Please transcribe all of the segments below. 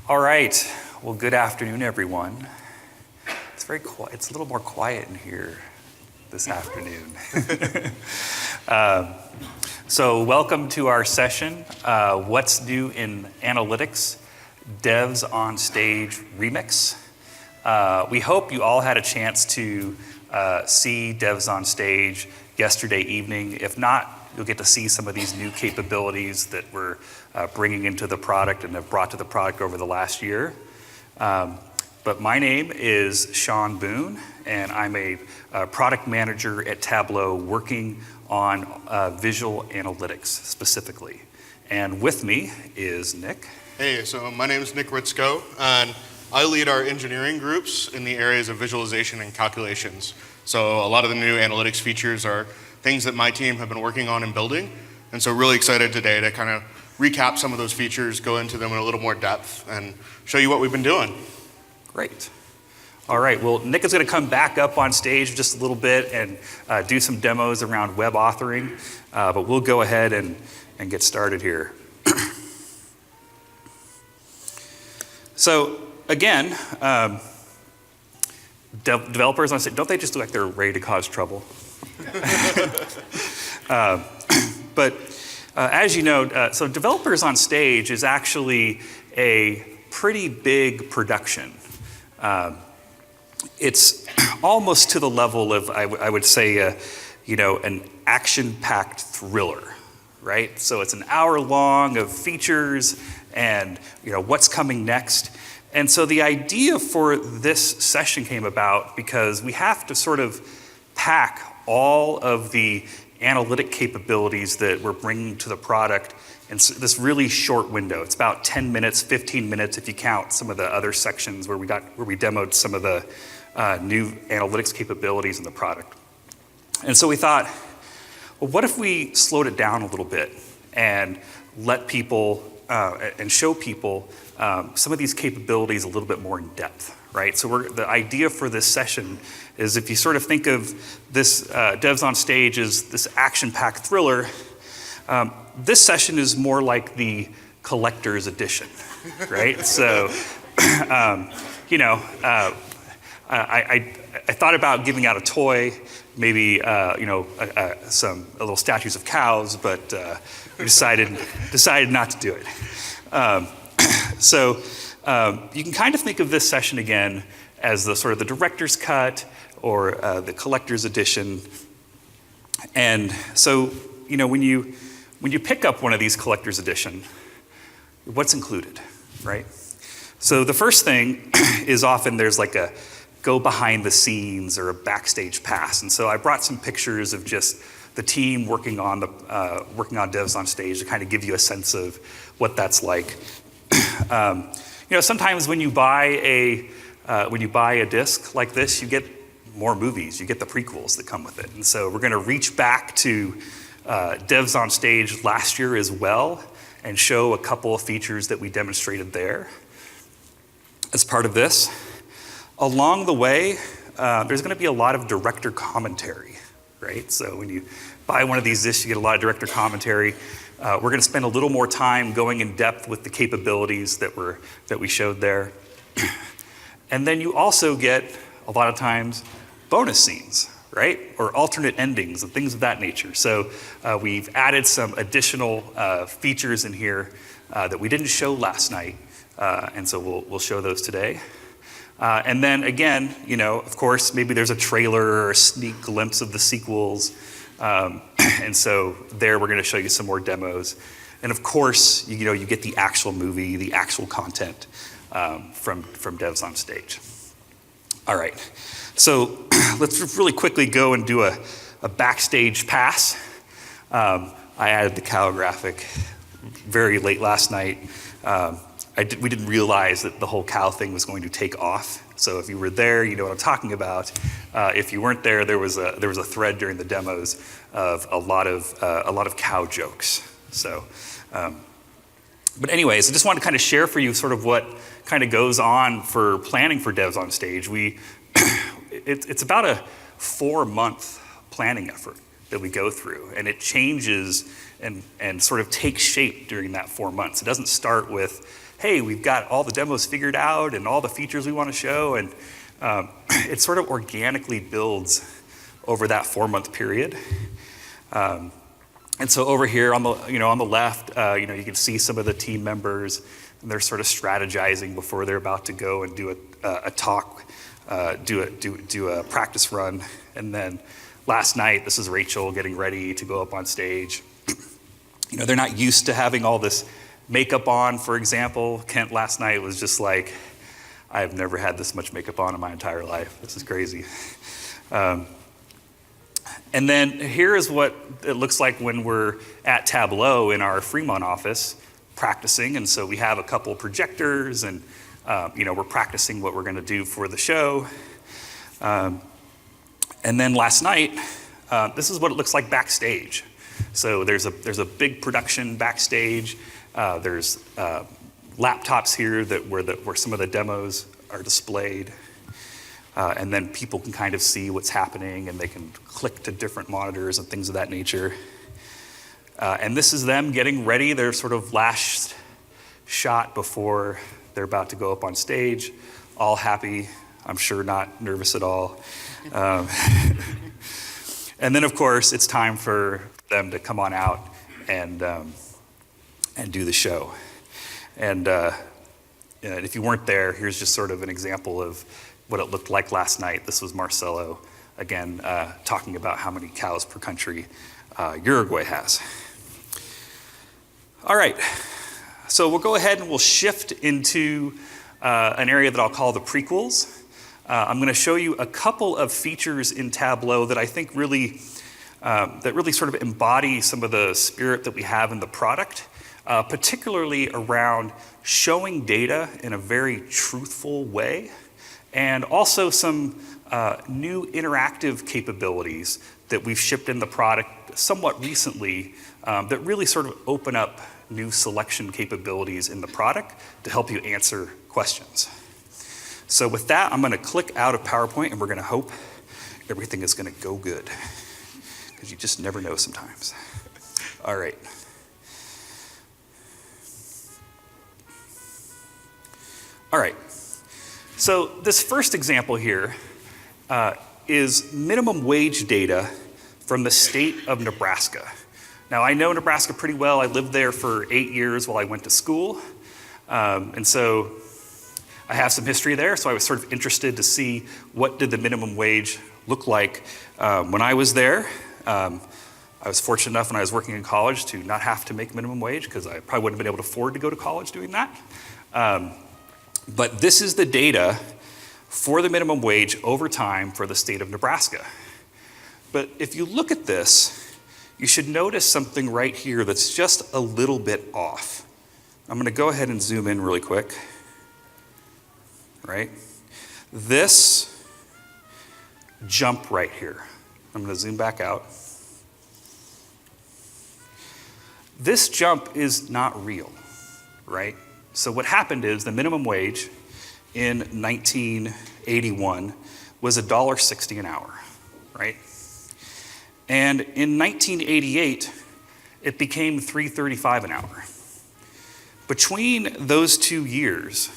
All right. Well, good afternoon, everyone. It's very quiet. It's a little more quiet in here this afternoon. So welcome to our session, What's New in Analytics, Devs on Stage Remix. We hope you all had a chance to see Devs on Stage yesterday evening. If not, you'll get to see some of these new capabilities that we're bringing into the product and have brought to the product over the last year. But my name is Sean Boone, and I'm a product manager at Tableau working on visual analytics specifically. And with me is Nick. Hey, so my name is Nick Ritzko, and I lead our engineering groups in the areas of visualization and calculations. So a lot of the new analytics features are things that my team have been working on and building. And so really excited today to kind of recap some of those features, go into them in a little more depth, and show you what we've been doing. Great. All right, well, Nick is going to come back up on stage just a little bit and do some demos around web authoring, but we'll go ahead and get started here. So again, developers on stage, don't they just look like they're ready to cause trouble? But as you know, so developers on stage is actually a pretty big production. It's almost to the level of, I would say, an action-packed thriller, right? So it's an hour long of features and what's coming next. And so the idea for this session came about because we have to sort of pack all of the analytic capabilities that we're bringing to the product in this really short window. It's about 10 minutes, 15 minutes if you count some of the other sections where we demoed some of the new analytics capabilities in the product. And so we thought, well, what if we slowed it down a little bit and let people and show people some of these capabilities a little bit more in depth, right? So the idea for this session is if you sort of think of this Devs on Stage as this action-packed thriller, this session is more like the collector's edition, right? So, I thought about giving out a toy, maybe some little statues of cows, but we decided not to do it. So you can kind of think of this session again as the sort of the director's cut or the collector's edition. And so when you pick up one of these collector's edition, what's included, right? So the first thing is often there's like a go behind the scenes or a backstage pass. And so I brought some pictures of just the team working on Devs on Stage to kind of give you a sense of what that's like. Sometimes when you buy a disc like this, you get more movies. You get the prequels that come with it. And so we're going to reach back to Devs on Stage last year as well and show a couple of features that we demonstrated there as part of this. Along the way, there's going to be a lot of director commentary, right? So when you buy one of these discs, you get a lot of director commentary. We're going to spend a little more time going in depth with the capabilities that we showed there. And then you also get, a lot of times, bonus scenes, right? Or alternate endings and things of that nature. So we've added some additional features in here that we didn't show last night. And so we'll show those today. And then again, of course, maybe there's a trailer or a sneak glimpse of the sequels. And so there we're going to show you some more demos. And of course, you get the actual movie, the actual content from Devs on Stage. All right, so let's really quickly go and do a backstage pass. I added the cow graphic very late last night. We didn't realize that the whole cow thing was going to take off. So if you were there, you know what I'm talking about. If you weren't there, there was a thread during the demos of a lot of cow jokes. So, but anyways, I just wanted to kind of share for you sort of what kind of goes on for planning for Devs on Stage. It's about a 4-month planning effort that we go through, and it changes and sort of takes shape during that 4 months. It doesn't start with hey, we've got all the demos figured out and all the features we want to show, and it sort of organically builds over that 4-month period. And so over here on the left, you can see some of the team members, and they're sort of strategizing before they're about to go and do a talk, do a practice run. And then last night, this is Rachel getting ready to go up on stage. They're not used to having all this makeup on, for example. Kent last night was just like, I've never had this much makeup on in my entire life. This is crazy. And then here is what it looks like when we're at Tableau in our Fremont office practicing. And so we have a couple projectors, and we're practicing what we're going to do for the show. And then last night, this is what it looks like backstage. So there's a big production backstage. There's laptops here where some of the demos are displayed. And then people can kind of see what's happening, and they can click to different monitors and things of that nature. And this is them getting ready. They're sort of last shot before they're about to go up on stage, all happy, I'm sure not nervous at all. And then, of course, it's time for them to come on out and do the show. And if you weren't there, here's just sort of an example of what it looked like last night. This was Marcelo, again, talking about how many cows per country Uruguay has. All right, so we'll go ahead and we'll shift into an area that I'll call the prequels. I'm going to show you a couple of features in Tableau that I think really sort of embody some of the spirit that we have in the product, particularly around showing data in a very truthful way, and also some new interactive capabilities that we've shipped in the product somewhat recently that really sort of open up new selection capabilities in the product to help you answer questions. So with that, I'm going to click out of PowerPoint, and we're going to hope everything is going to go good, because you just never know sometimes. All right. All right. So this first example here is minimum wage data from the state of Nebraska. Now, I know Nebraska pretty well. I lived there for 8 years while I went to school. And so I have some history there, so I was sort of interested to see what did the minimum wage look like when I was there. I was fortunate enough when I was working in college to not have to make minimum wage, because I probably wouldn't have been able to afford to go to college doing that. But this is the data for the minimum wage over time for the state of Nebraska. But if you look at this, you should notice something right here that's just a little bit off. I'm going to go ahead and zoom in really quick. Right? This jump right here. I'm going to zoom back out. This jump is not real, right? So what happened is the minimum wage in 1981 was $1.60 an hour, right? And in 1988, it became $3.35 an hour. Between those 2 years,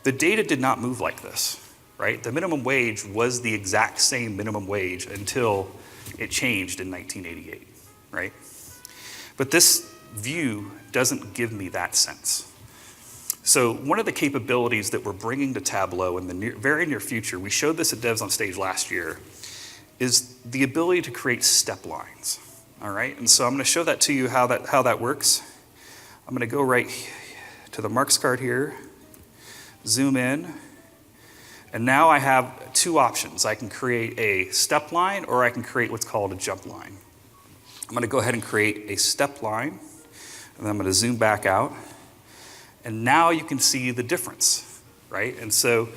the data did not move like this, right? The minimum wage was the exact same minimum wage until it changed in 1988, right? But this view doesn't give me that sense. So one of the capabilities that we're bringing to Tableau in the very near future, we showed this at Devs on Stage last year, is the ability to create step lines, all right? And so I'm going to show that to you how that works. I'm going to go right to the marks card here, zoom in, and now I have two options. I can create a step line, or I can create what's called a jump line. I'm going to go ahead and create a step line, and then I'm going to zoom back out, and now you can see the difference, right? And so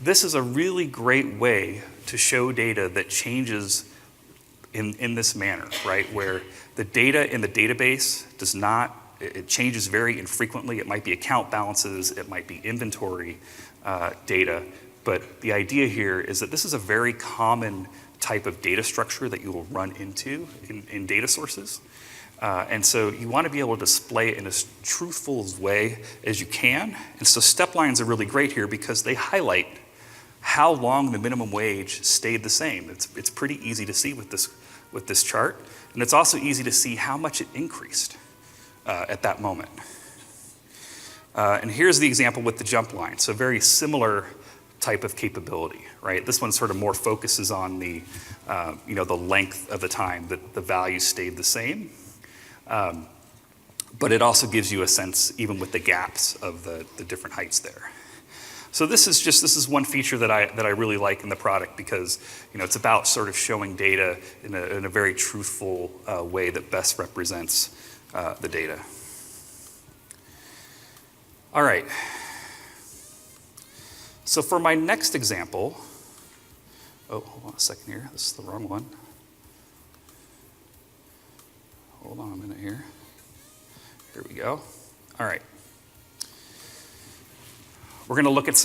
this is a really great way to show data that changes in this manner, right? Where the data in the database does not, it changes very infrequently. It might be account balances, it might be inventory data, but the idea here is that this is a very common type of data structure that you will run into in data sources. And so you want to be able to display it in as truthful way as you can. And so step lines are really great here because they highlight how long the minimum wage stayed the same. It's pretty easy to see with this chart. And it's also easy to see how much it increased at that moment. And here's the example with the jump line. So very similar type of capability, right? This one sort of more focuses on the, the length of the time that the value stayed the same. But it also gives you a sense, even with the gaps of the different heights there. So this is one feature that I really like in the product because it's about sort of showing data in a very truthful way that best represents the data. All right. So for my next example, hold on a second here. This is the wrong one. Hold on a minute here. Here we go. All right. We're going to look at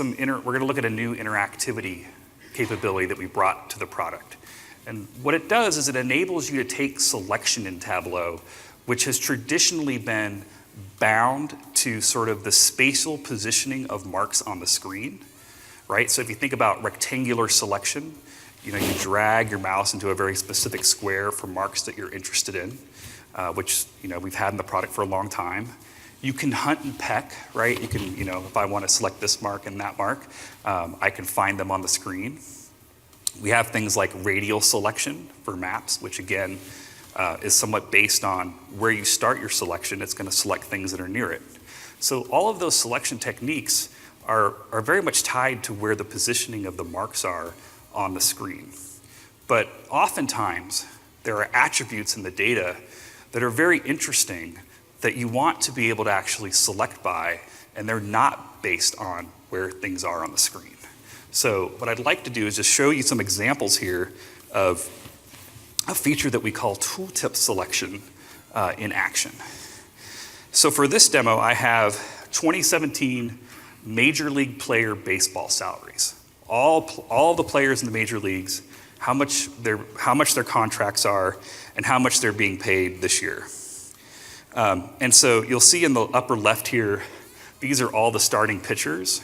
a new interactivity capability that we brought to the product. And what it does is it enables you to take selection in Tableau, which has traditionally been bound to sort of the spatial positioning of marks on the screen, right? So if you think about rectangular selection, you drag your mouse into a very specific square for marks that you're interested in, which we've had in the product for a long time. You can hunt and peck, right? You can, if I want to select this mark and that mark, I can find them on the screen. We have things like radial selection for maps, which again is somewhat based on where you start your selection. It's going to select things that are near it. So all of those selection techniques are very much tied to where the positioning of the marks are on the screen. But oftentimes, there are attributes in the data that are very interesting that you want to be able to actually select by, and they're not based on where things are on the screen. So what I'd like to do is just show you some examples here of a feature that we call Tooltip Selection in action. So for this demo, I have 2017 Major League player baseball salaries. All the players in the major leagues, how much their contracts are, and how much they're being paid this year. And so you'll see in the upper left here, these are all the starting pitchers,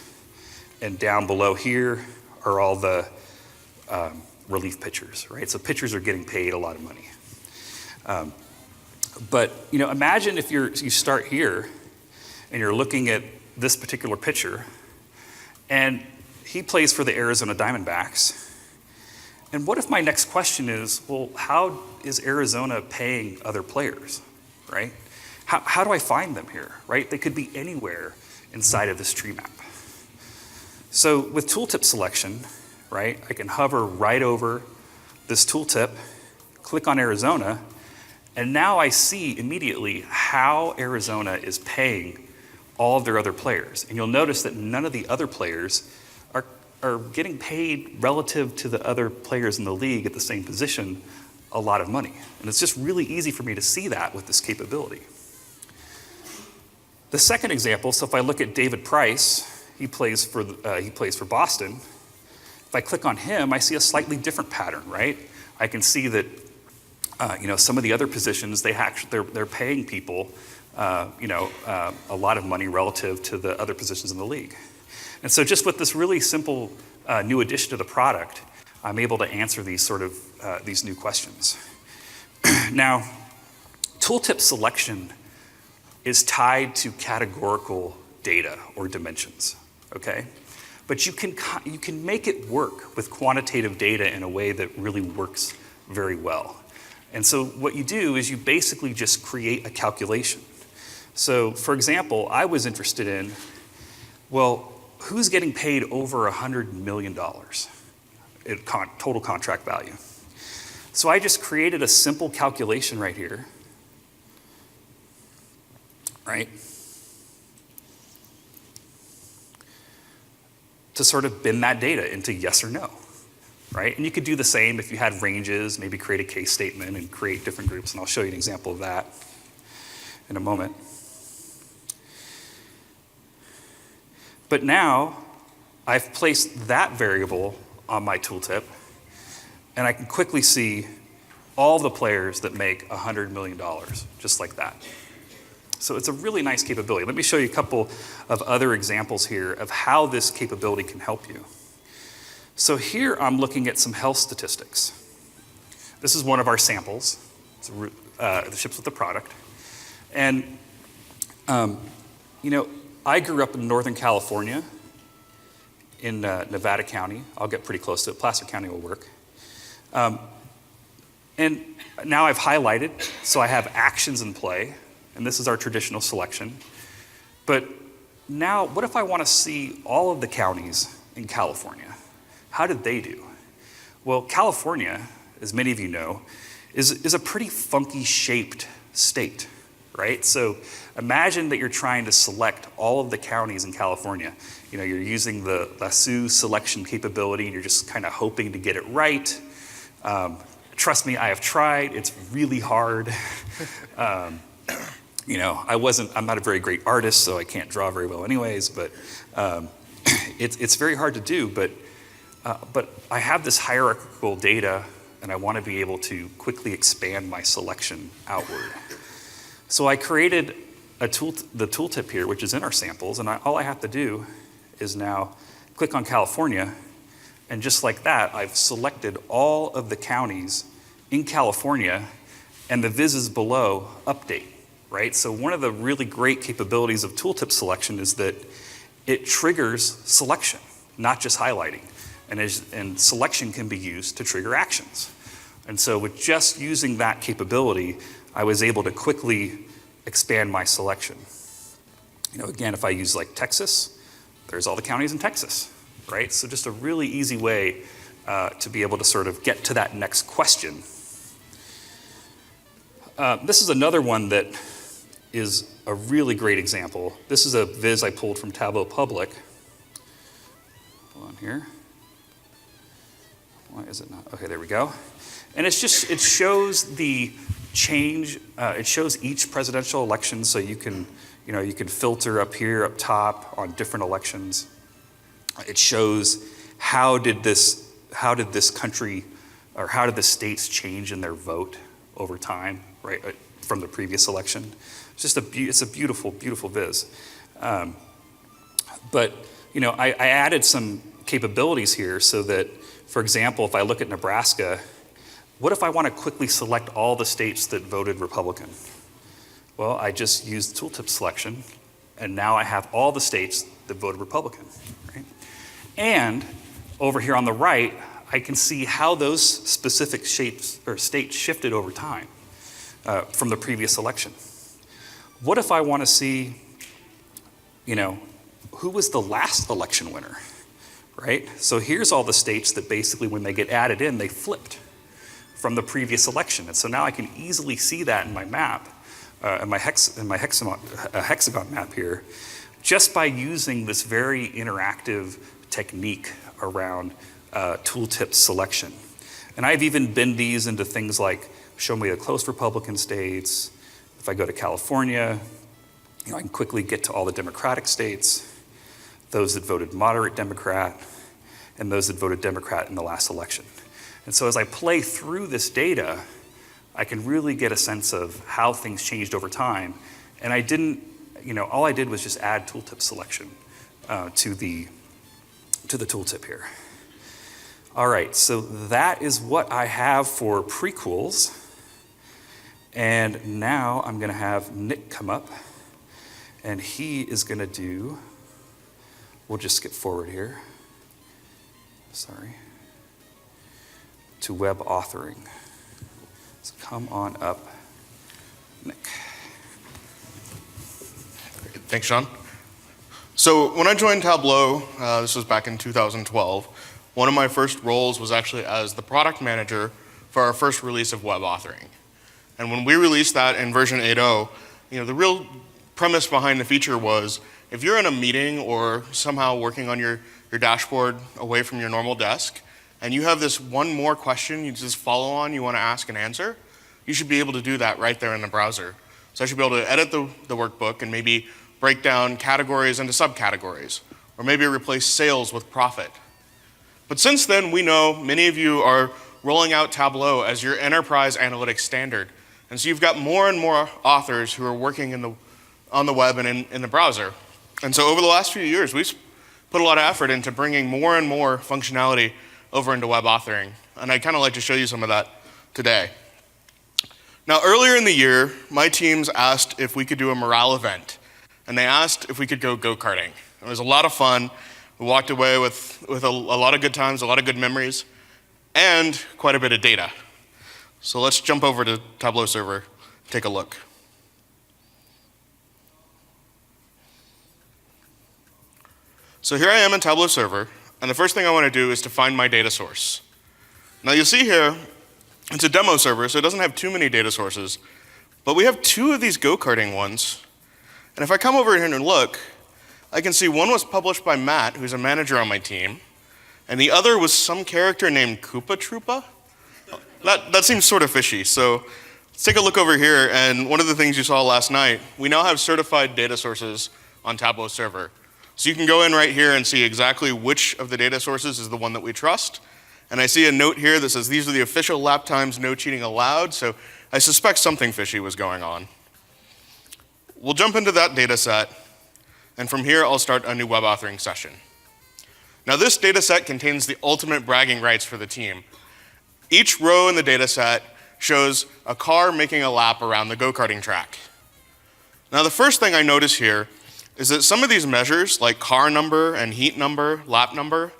and down below here are all the relief pitchers, right? So pitchers are getting paid a lot of money. But imagine if you start here and you're looking at this particular pitcher, and he plays for the Arizona Diamondbacks. And what if my next question is, well, how is Arizona paying other players, right? How do I find them here, right? They could be anywhere inside of this tree map. So with Tooltip Selection, right, I can hover right over this tooltip, click on Arizona, and now I see immediately how Arizona is paying all of their other players. And you'll notice that none of the other players are getting paid relative to the other players in the league at the same position a lot of money. And it's just really easy for me to see that with this capability. The second example, so if I look at David Price, he plays for Boston. If I click on him, I see a slightly different pattern, right? I can see that some of the other positions, they're paying people a lot of money relative to the other positions in the league. And so just with this really simple new addition to the product, I'm able to answer these these new questions. Now, Tooltip Selection is tied to categorical data or dimensions, okay? But you can make it work with quantitative data in a way that really works very well. And so what you do is you basically just create a calculation. So for example, I was interested in, well, who's getting paid over $100 million in total contract value? So I just created a simple calculation right here, right? To sort of bin that data into yes or no, right? And you could do the same if you had ranges, maybe create a case statement and create different groups, and I'll show you an example of that in a moment. But now I've placed that variable on my tooltip, and I can quickly see all the players that make $100 million, just like that. So it's a really nice capability. Let me show you a couple of other examples here of how this capability can help you. So here I'm looking at some health statistics. This is one of our samples. It's the ships with the product. And, I grew up in Northern California in Nevada County. I'll get pretty close to it. Placer County will work. And now I've highlighted, so I have actions in play, and this is our traditional selection. But now, what if I want to see all of the counties in California? How did they do? Well, California, as many of you know, is a pretty funky shaped state, right? So imagine that you're trying to select all of the counties in California. You're using the lasso selection capability, and you're just kind of hoping to get it right. Trust me, I have tried. It's really hard. I'm not a very great artist, so I can't draw very well anyways, but it's very hard to do. But I have this hierarchical data, and I want to be able to quickly expand my selection outward. So I created the tooltip here, which is in our samples, and all I have to do is now click on California, and just like that, I've selected all of the counties in California, and the vises below update, right? So one of the really great capabilities of Tooltip Selection is that it triggers selection, not just highlighting. And selection can be used to trigger actions. And so with just using that capability, I was able to quickly expand my selection. Again, if I use like Texas, there's all the counties in Texas, right? So just a really easy way to be able to sort of get to that next question. This is another one that is a really great example. This is a viz I pulled from Tableau Public. Hold on here. Why is it not? Okay, there we go. And it shows the change. It shows each presidential election, so you can filter up here, up top on different elections. It shows how did this country, or how did the states change in their vote over time, right, from the previous election. It's a beautiful, beautiful viz. But I added some capabilities here so that, for example, if I look at Nebraska, what if I want to quickly select all the states that voted Republican? Well, I just used Tooltip Selection, and now I have all the states that voted Republican, right? And over here on the right, I can see how those specific shapes or states shifted over time from the previous election. What if I want to see, who was the last election winner, right? So here's all the states that basically, when they get added in, they flipped from the previous election. And so now I can easily see that in my map, in my hexagon map here, just by using this very interactive technique around tooltip selection. And I've even binned these into things like, show me the close Republican states. If I go to California, I can quickly get to all the Democratic states, those that voted moderate Democrat, and those that voted Democrat in the last election. And so as I play through this data, I can really get a sense of how things changed over time. And all I did was just add tooltip selection to the tooltip here. All right, so that is what I have for Prequels. And now I'm gonna have Nick come up, and he is gonna do, we'll just skip forward here. Sorry. To web authoring. So come on up, Nick. Thanks, Sean. So when I joined Tableau, this was back in 2012, one of my first roles was actually as the product manager for our first release of web authoring. And when we released that in version 8.0, the real premise behind the feature was, if you're in a meeting or somehow working on your dashboard away from your normal desk, and you have this one more question you just follow on, you want to ask and answer, you should be able to do that right there in the browser. So I should be able to edit the workbook and maybe break down categories into subcategories, or maybe replace sales with profit. But since then, we know many of you are rolling out Tableau as your enterprise analytics standard. And so you've got more and more authors who are working on the web and in the browser. And so over the last few years, we've put a lot of effort into bringing more and more functionality over into web authoring. And I'd kind of like to show you some of that today. Now, earlier in the year, my teams asked if we could do a morale event. And they asked if we could go go-karting. It was a lot of fun. We walked away with a lot of good times, a lot of good memories, and quite a bit of data. So let's jump over to Tableau server, take a look. So here I am in Tableau server, and the first thing I want to do is to find my data source. Now you'll see here, it's a demo server, so it doesn't have too many data sources, but we have 2 of these go-karting ones. And if I come over here and look, I can see one was published by Matt, who's a manager on my team, and the other was some character named Koopa Troopa. That seems sort of fishy, so let's take a look over here, and one of the things you saw last night, we now have certified data sources on Tableau server. So you can go in right here and see exactly which of the data sources is the one that we trust. And I see a note here that says these are the official lap times, no cheating allowed, so I suspect something fishy was going on. We'll jump into that data set, and from here I'll start a new web authoring session. Now this data set contains the ultimate bragging rights for the team. Each row in the data set shows a car making a lap around the go-karting track. Now the first thing I notice here is that some of these measures, like car number and heat number, lap number,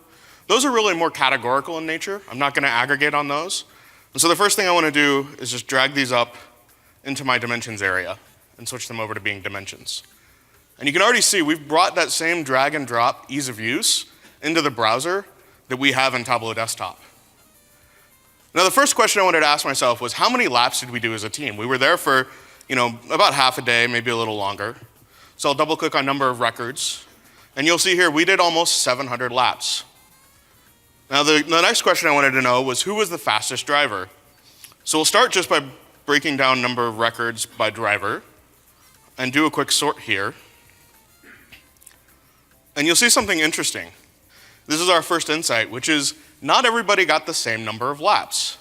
those are really more categorical in nature. I'm not going to aggregate on those. And so the first thing I want to do is just drag these up into my dimensions area and switch them over to being dimensions. And you can already see we've brought that same drag and drop ease of use into the browser that we have in Tableau Desktop. Now the first question I wanted to ask myself was, how many laps did we do as a team? We were there for about half a day, maybe a little longer. So I'll double click on number of records, and you'll see here we did almost 700 laps. Now the next question I wanted to know was, who was the fastest driver? So we'll start just by breaking down number of records by driver and do a quick sort here. And you'll see something interesting. This is our first insight, which is not everybody got the same number of laps.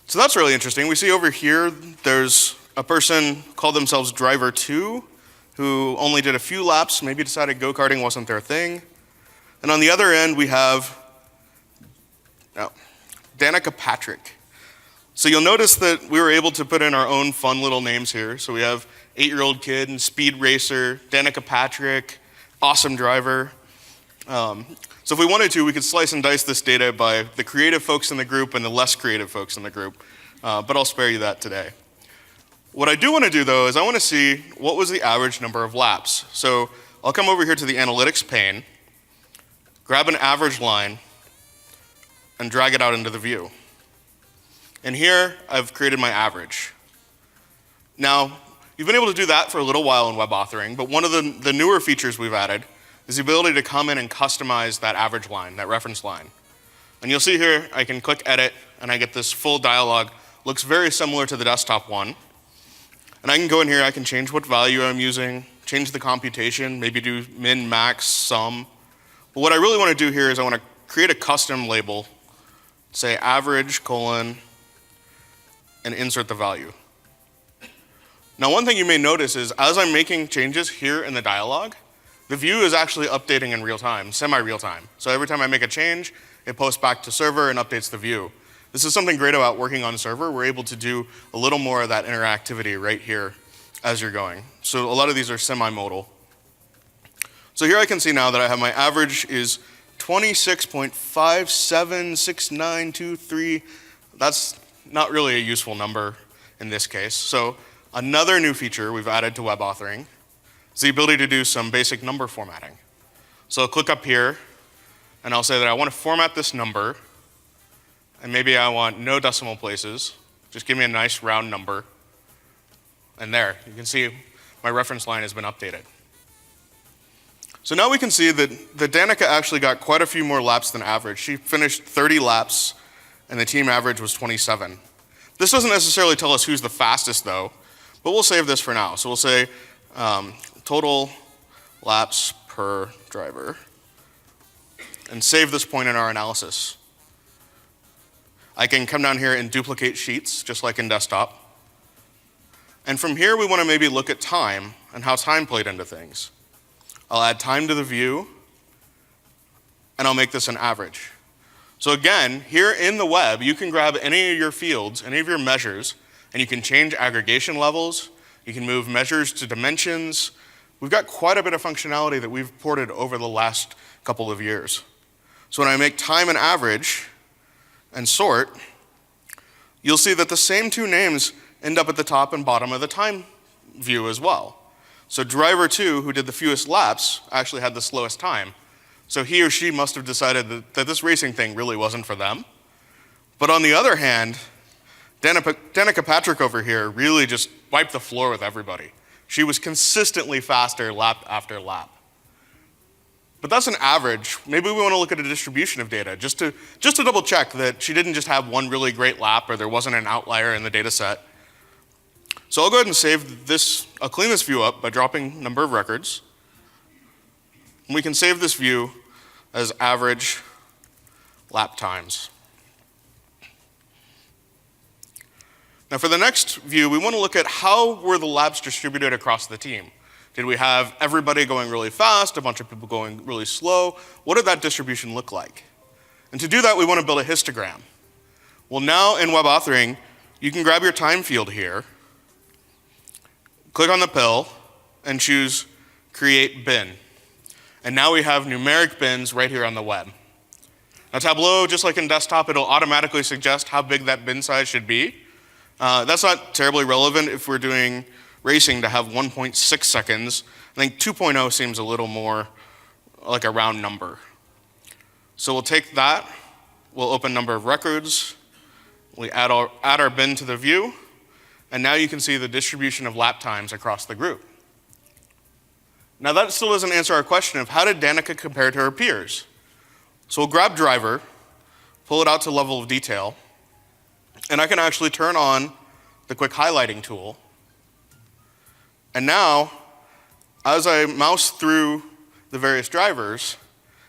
So that's really interesting. We see over here there's a person called themselves driver 2 who only did a few laps, maybe decided go-karting wasn't their thing. And on the other end, we have Danica Patrick. So you'll notice that we were able to put in our own fun little names here. So we have 8-year-old kid and speed racer, Danica Patrick, awesome driver. So if we wanted to, we could slice and dice this data by the creative folks in the group and the less creative folks in the group. But I'll spare you that today. What I do want to do, though, is I want to see what was the average number of laps. So I'll come over here to the analytics pane, grab an average line, and drag it out into the view. And here, I've created my average. Now, you've been able to do that for a little while in web authoring, but one of the newer features we've added is the ability to come in and customize that average line, that reference line. And you'll see here, I can click edit, and I get this full dialog. Looks very similar to the desktop one. And I can go in here, I can change what value I'm using, change the computation, maybe do min, max, sum. But what I really want to do here is I want to create a custom label, say average, colon, and insert the value. Now one thing you may notice is as I'm making changes here in the dialog, the view is actually updating in real time, semi-real time. So every time I make a change, it posts back to server and updates the view. This is something great about working on server. We're able to do a little more of that interactivity right here as you're going. So a lot of these are semi-modal. So here I can see now that I have my average is 26.576923. That's not really a useful number in this case. So another new feature we've added to web authoring is the ability to do some basic number formatting. So I'll click up here, and I'll say that I want to format this number, and maybe I want no decimal places. Just give me a nice round number. And there, you can see my reference line has been updated. So now we can see that Danica actually got quite a few more laps than average. She finished 30 laps, and the team average was 27. This doesn't necessarily tell us who's the fastest, though, but we'll save this for now. So we'll say total laps per driver, and save this point in our analysis. I can come down here and duplicate sheets, just like in desktop. And from here, we want to maybe look at time and how time played into things. I'll add time to the view, and I'll make this an average. So again, here in the web, you can grab any of your fields, any of your measures, and you can change aggregation levels. You can move measures to dimensions. We've got quite a bit of functionality that we've ported over the last couple of years. So when I make time and average and sort, you'll see that the same two names end up at the top and bottom of the time view as well. So driver 2, who did the fewest laps, actually had the slowest time. So he or she must have decided that this racing thing really wasn't for them. But on the other hand, Danica Patrick over here really just wiped the floor with everybody. She was consistently faster lap after lap. But that's an average. Maybe we want to look at a distribution of data just to double check that she didn't just have one really great lap or there wasn't an outlier in the data set. So I'll go ahead and save this. I'll clean this view up by dropping number of records. And we can save this view as average lap times. Now for the next view, we want to look at how were the laps distributed across the team. Did we have everybody going really fast, a bunch of people going really slow? What did that distribution look like? And to do that, we want to build a histogram. Well, now in web authoring, you can grab your time field here, click on the pill, and choose Create Bin. And now we have numeric bins right here on the web. Now Tableau, just like in desktop, it'll automatically suggest how big that bin size should be. That's not terribly relevant if we're doing racing to have 1.6 seconds. I think 2.0 seems a little more like a round number. So we'll take that, we'll open number of records, we add our bin to the view, and now you can see the distribution of lap times across the group. Now that still doesn't answer our question of how did Danica compare to her peers? So we'll grab driver, pull it out to level of detail, and I can actually turn on the quick highlighting tool. And now, as I mouse through the various drivers,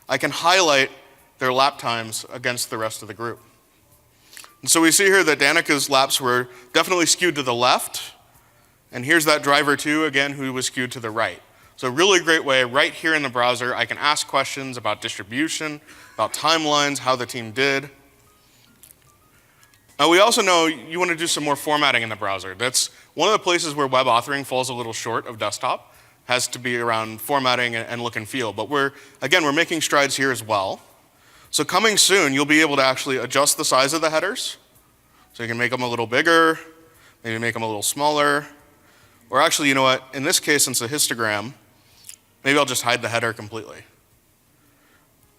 I can highlight their lap times against the rest of the group. And so we see here that Danica's laps were definitely skewed to the left, and here's that driver 2 again who was skewed to the right. So a really great way, right here in the browser, I can ask questions about distribution, about timelines, how the team did. Now we also know you want to do some more formatting in the browser. That's one of the places where web authoring falls a little short of desktop, has to be around formatting and look and feel. But we're making strides here as well. So coming soon, you'll be able to actually adjust the size of the headers. So you can make them a little bigger, maybe make them a little smaller. Or actually, you know what, in this case, since it's a histogram, maybe I'll just hide the header completely.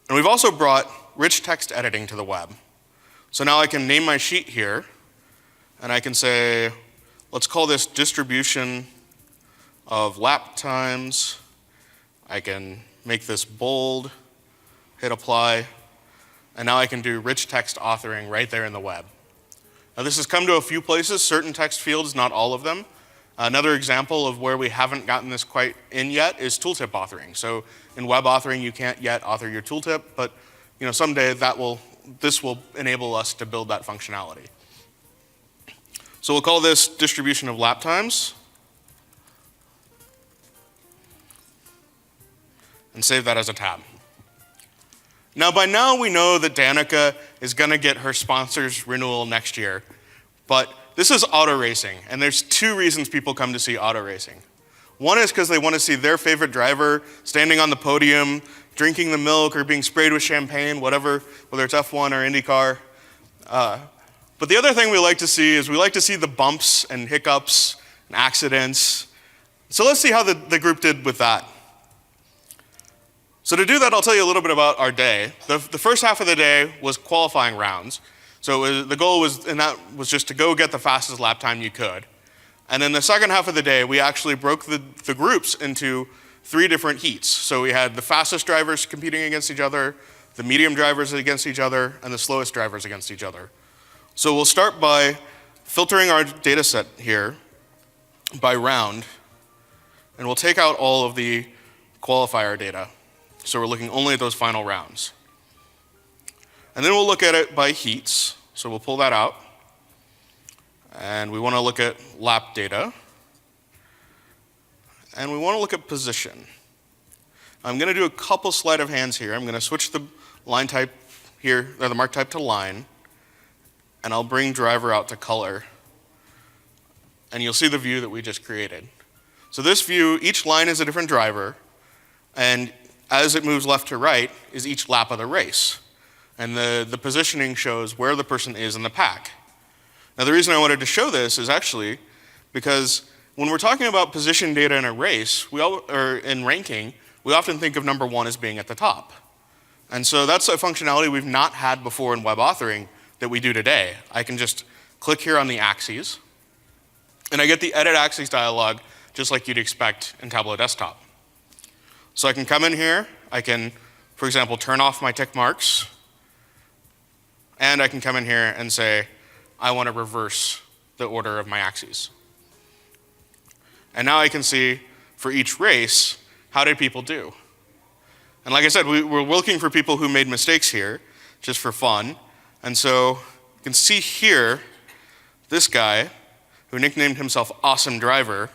And we've also brought rich text editing to the web. So now I can name my sheet here, and I can say, let's call this distribution of lap times. I can make this bold, hit apply, and now I can do rich text authoring right there in the web. Now this has come to a few places, certain text fields, not all of them. Another example of where we haven't gotten this quite in yet is tooltip authoring. So in web authoring, you can't yet author your tooltip, but someday this will enable us to build that functionality. So we'll call this distribution of lap times and save that as a tab. Now by now we know that Danica is going to get her sponsor's renewal next year, but this is auto racing, and there's two reasons people come to see auto racing. One is because they want to see their favorite driver standing on the podium, drinking the milk or being sprayed with champagne, whatever, whether it's F1 or IndyCar. But the other thing we like to see is we like to see the bumps and hiccups and accidents. So let's see how the group did with that. So to do that, I'll tell you a little bit about our day. The first half of the day was qualifying rounds. So the goal was just to go get the fastest lap time you could. And then the second half of the day, we actually broke the groups into 3 different heats. So we had the fastest drivers competing against each other, the medium drivers against each other, and the slowest drivers against each other. So we'll start by filtering our data set here by round, and we'll take out all of the qualifier data. So we're looking only at those final rounds. And then we'll look at it by heats. So we'll pull that out. And we want to look at lap data. And we want to look at position. I'm going to do a couple sleight of hands here. I'm going to switch the line type here, or the mark type to line, and I'll bring driver out to color. And you'll see the view that we just created. So this view, each line is a different driver, and as it moves left to right is each lap of the race. And the positioning shows where the person is in the pack. Now the reason I wanted to show this is actually because when we're talking about position data in a race, or in ranking, we often think of number 1 as being at the top. And so that's a functionality we've not had before in web authoring that we do today. I can just click here on the axes, and I get the edit axes dialog just like you'd expect in Tableau Desktop. So I can come in here, I can, for example, turn off my tick marks, and I can come in here and say, I want to reverse the order of my axes. And now I can see for each race, how did people do? And like I said, we're looking for people who made mistakes here, just for fun. And so you can see here, this guy, who nicknamed himself Awesome Driver,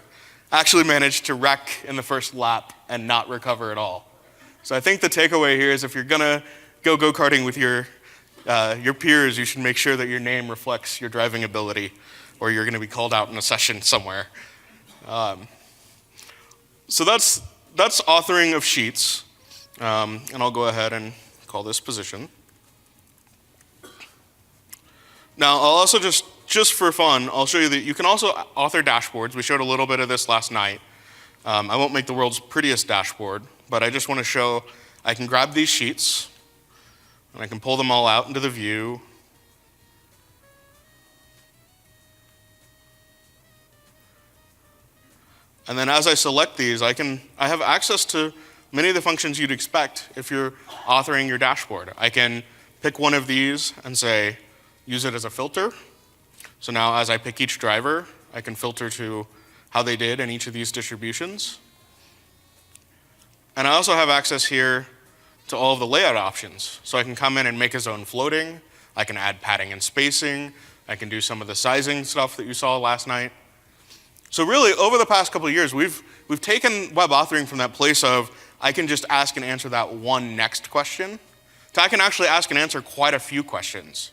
actually managed to wreck in the first lap and not recover at all. So I think the takeaway here is if you're gonna go go-karting with your peers, you should make sure that your name reflects your driving ability, or you're gonna be called out in a session somewhere. So that's authoring of sheets. And I'll go ahead and call this position. Now, I'll also just for fun, I'll show you that you can also author dashboards. We showed a little bit of this last night. I won't make the world's prettiest dashboard, but I just want to show I can grab these sheets, and I can pull them all out into the view. And then as I select these, I have access to many of the functions you'd expect if you're authoring your dashboard. I can pick one of these and say, use it as a filter. So now as I pick each driver, I can filter to how they did in each of these distributions. And I also have access here to all of the layout options. So I can come in and make a zone floating. I can add padding and spacing. I can do some of the sizing stuff that you saw last night. So really, over the past couple of years, we've taken web authoring from that place of I can just ask and answer that one next question, to I can actually ask and answer quite a few questions.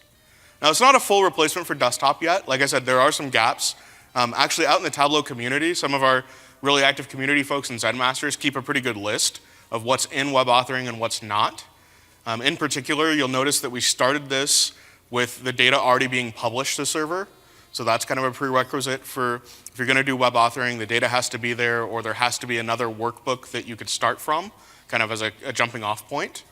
Now, it's not a full replacement for desktop yet. Like I said, there are some gaps. Actually, out in the Tableau community, some of our really active community folks and Zen-masters keep a pretty good list of what's in web authoring and what's not. In particular, you'll notice that we started this with the data already being published to server. So that's kind of a prerequisite for if you're going to do web authoring, the data has to be there, or there has to be another workbook that you could start from, kind of as a jumping off point.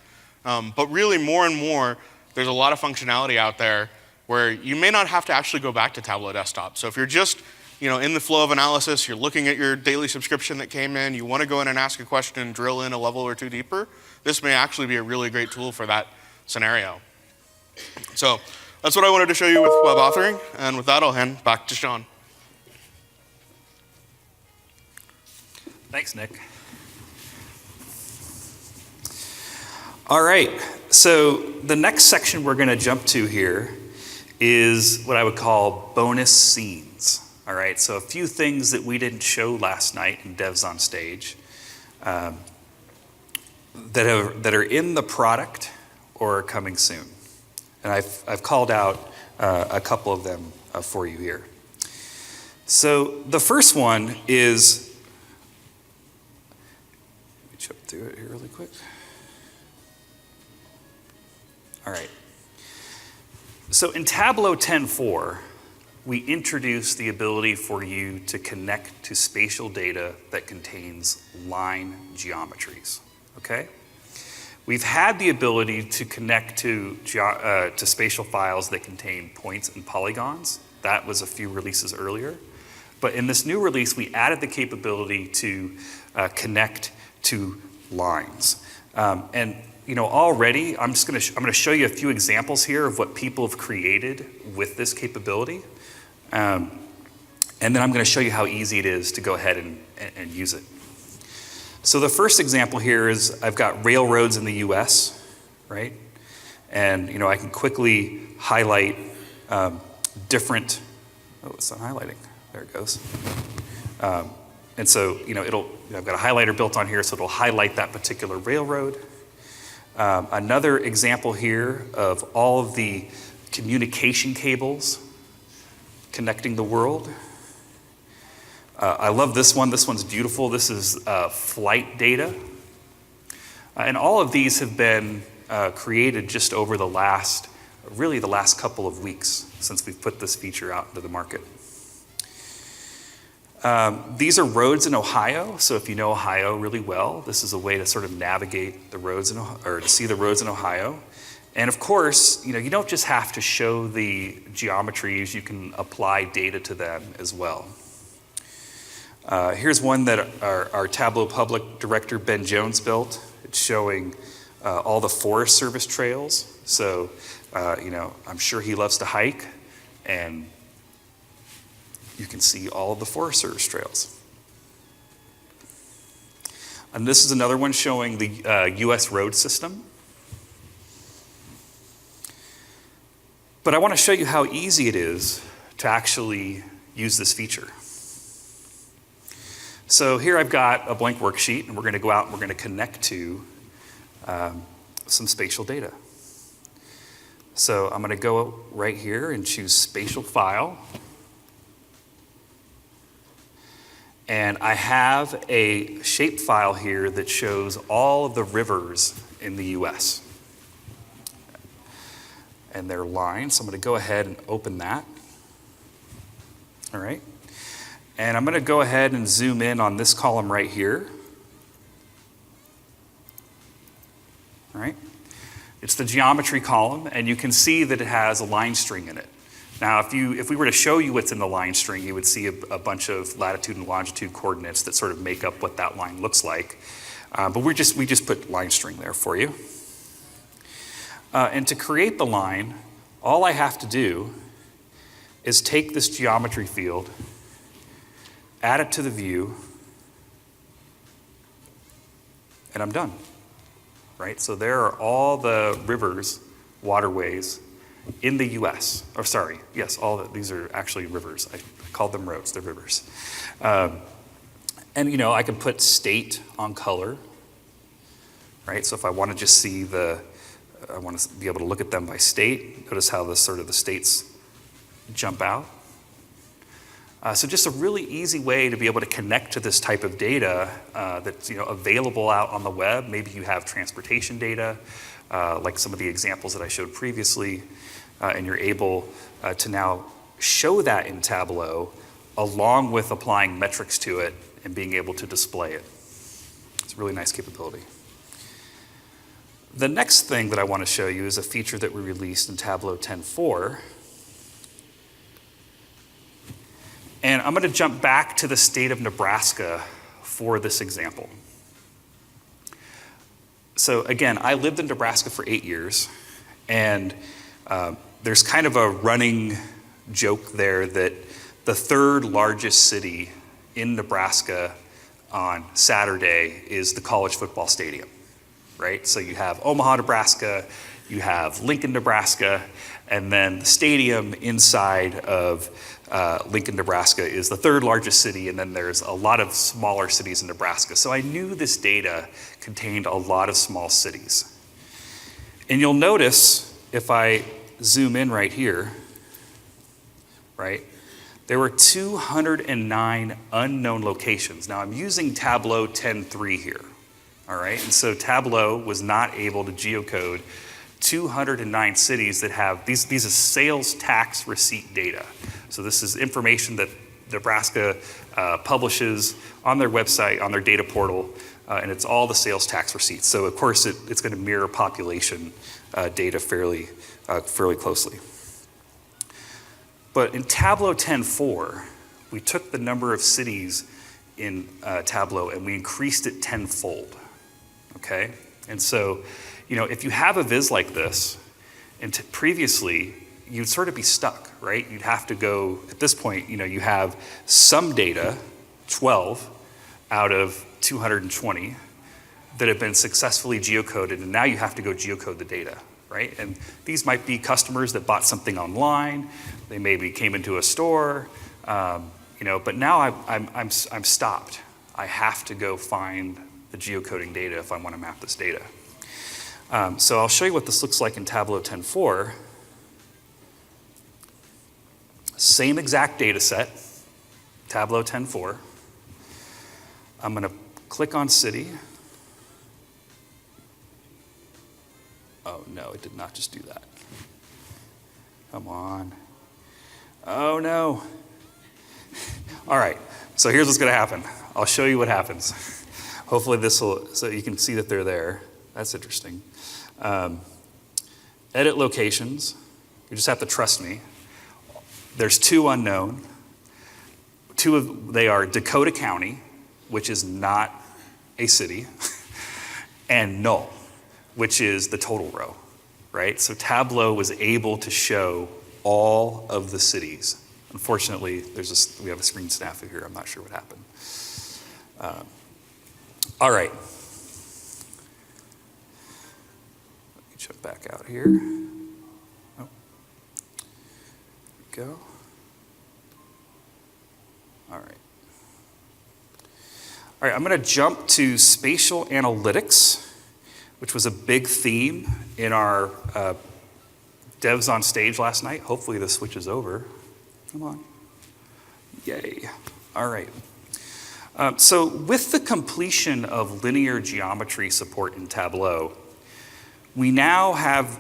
But really, more and more, there's a lot of functionality out there where you may not have to actually go back to Tableau Desktop. So if you're just in the flow of analysis, you're looking at your daily subscription that came in, you want to go in and ask a question and drill in a level or two deeper, this may actually be a really great tool for that scenario. So that's what I wanted to show you with web authoring, and with that, I'll hand back to Sean. Thanks, Nick. All right, so the next section we're going to jump to here is what I would call bonus scenes. All right, so a few things that we didn't show last night in Devs on Stage that are in the product or are coming soon. And I've called out a couple of them for you here. So the first one is, let me jump through it here really quick. All right. So in Tableau 10.4, we introduced the ability for you to connect to spatial data that contains line geometries, okay? We've had the ability to connect to spatial files that contain points and polygons. That was a few releases earlier. But in this new release, we added the capability to connect to lines. And already, I'm going to show you a few examples here of what people have created with this capability. And then I'm going to show you how easy it is to go ahead and use it. So the first example here is I've got railroads in the US, right? And I can quickly highlight different, oh, it's not highlighting. There it goes. And so, I've got a highlighter built on here, so it'll highlight that particular railroad. Another example here of all of the communication cables connecting the world. I love this one. This one's beautiful. This is flight data. And all of these have been created just over the last couple of weeks since we've put this feature out into the market. These are roads in Ohio, so if you know Ohio really well, this is a way to sort of navigate the roads or to see the roads in Ohio. And of course, you don't just have to show the geometries, you can apply data to them as well. Here's one that our Tableau Public Director, Ben Jones, built. It's showing all the Forest Service trails. So, I'm sure he loves to hike, and you can see all of the Forest Service trails. And this is another one showing the U.S. road system. But I want to show you how easy it is to actually use this feature. So here I've got a blank worksheet, and we're going to go out and we're going to connect to some spatial data. So I'm going to go right here and choose Spatial File. And I have a shapefile here that shows all of the rivers in the US. And their lines. So I'm going to go ahead and open that. All right. And I'm going to go ahead and zoom in on this column right here. All right. It's the geometry column, and you can see that it has a line string in it. Now, if we were to show you what's in the line string, you would see a bunch of latitude and longitude coordinates that sort of make up what that line looks like. But we just put line string there for you. And to create the line, all I have to do is take this geometry field, add it to the view, and I'm done. Right? So there are all the rivers, waterways in the US. Or sorry, yes, these are actually rivers. I called them roads, they're rivers. And I can put state on color, right? So if I want to just see I want to be able to look at them by state. Notice how the states jump out. So just a really easy way to be able to connect to this type of data that's available out on the web. Maybe you have transportation data, like some of the examples that I showed previously, and you're able to now show that in Tableau along with applying metrics to it and being able to display it. It's a really nice capability. The next thing that I want to show you is a feature that we released in Tableau 10.4. And I'm going to jump back to the state of Nebraska for this example. So again, I lived in Nebraska for 8 years, and there's kind of a running joke there that the third largest city in Nebraska on Saturday is the college football stadium, right? So you have Omaha, Nebraska, you have Lincoln, Nebraska, and then the stadium inside of Lincoln, Nebraska is the third largest city, and then there's a lot of smaller cities in Nebraska. So I knew this data contained a lot of small cities. And you'll notice if I zoom in right here, right, there were 209 unknown locations. Now I'm using Tableau 10.3 here, all right? And so Tableau was not able to geocode 209 cities that have, these are sales tax receipt data. So this is information that Nebraska publishes on their website, on their data portal, and it's all the sales tax receipts. So of course it's going to mirror population data fairly closely. But in Tableau 10.4, we took the number of cities in Tableau and we increased it tenfold, okay? And so, if you have a viz like this, and previously, you'd sort of be stuck, right? You'd have to go, at this point, you have some data, 12 out of 220, that have been successfully geocoded, and now you have to go geocode the data. right? And these might be customers that bought something online. They maybe came into a store, but now I'm stopped. I have to go find the geocoding data if I want to map this data. So I'll show you what this looks like in Tableau 10.4. Same exact data set, Tableau 10.4. I'm going to click on city. Oh no, it did not just do that. Come on. Oh no. All right, so here's what's going to happen. I'll show you what happens. Hopefully this will, so you can see that they're there. That's interesting. Edit locations. You just have to trust me. There's two unknown. They are Dakota County, which is not a city, and null, which is the total row, right? So Tableau was able to show all of the cities. Unfortunately, we have a screen snafu here. I'm not sure what happened. All right. Let me jump back out here. Oh. There we go. All right. All right, I'm going to jump to spatial analytics, which was a big theme in our devs on stage last night. Hopefully this switches over. Come on. Yay. All right. So with the completion of linear geometry support in Tableau, we now have